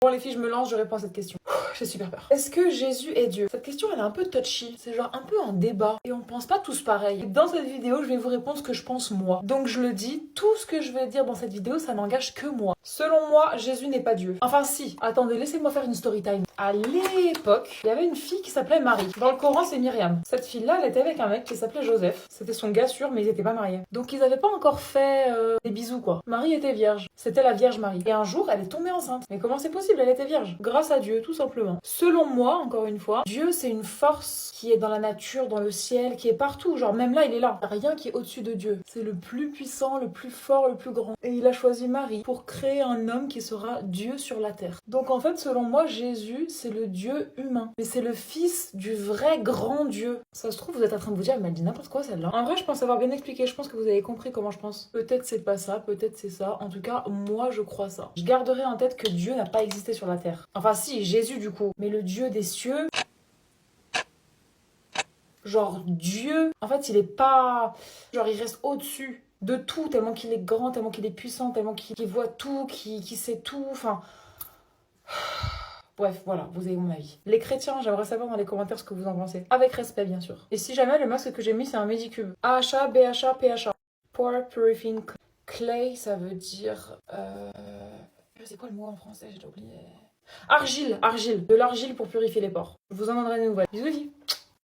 Bon les filles, je me lance, je réponds à cette question. J'ai super peur. Est-ce que Jésus est Dieu? Cette question elle est un peu touchy, c'est genre un peu un débat et on pense pas tous pareil. Dans cette vidéo, je vais vous répondre ce que je pense moi. Donc je le dis, tout ce que je vais dire dans cette vidéo, ça n'engage que moi. Selon moi, Jésus n'est pas Dieu. Enfin si, attendez, laissez-moi faire une story time. À l'époque, il y avait une fille qui s'appelait Marie. Dans le Coran, c'est Myriam. Cette fille-là, elle était avec un mec qui s'appelait Joseph. C'était son gars sûr, mais ils étaient pas mariés. Donc ils avaient pas encore fait des bisous quoi. Marie était vierge. C'était la Vierge Marie. Et un jour, elle est tombée enceinte. Mais comment c'est possible? Elle était vierge. Grâce à Dieu, tout simplement. Selon moi, encore une fois, Dieu c'est une force qui est dans la nature, dans le ciel, qui est partout. Genre même là, il est là. Il y a rien qui est au-dessus de Dieu. C'est le plus puissant, le plus fort, le plus grand. Et il a choisi Marie pour créer un homme qui sera Dieu sur la terre. Donc en fait, selon moi, Jésus, c'est le Dieu humain. Mais c'est le fils du vrai grand Dieu. Ça se trouve, vous êtes en train de vous dire, elle m'a dit n'importe quoi celle-là. En vrai, je pense avoir bien expliqué. Je pense que vous avez compris comment je pense. Peut-être c'est pas ça, peut-être c'est ça. En tout cas, moi, je crois ça. Je garderai en tête que Dieu n'a pas existé sur la terre. Enfin si, Jésus du coup. Mais le Dieu des cieux... Genre Dieu, en fait, il est pas... Genre, il reste au-dessus de tout, tellement qu'il est grand, tellement qu'il est puissant, tellement qu'il voit tout, qu'il sait tout, enfin... Bref, voilà, vous avez mon avis. Les chrétiens, j'aimerais savoir dans les commentaires ce que vous en pensez. Avec respect, bien sûr. Et si jamais, le masque que j'ai mis, c'est un Medicube. AHA, BHA, PHA. Pore Purifying Clay, ça veut dire... Je sais quoi le mot en français, j'ai déjà oublié. Argile, argile. De l'argile pour purifier les pores. Je vous en donnerai des nouvelles. Bisous, les filles.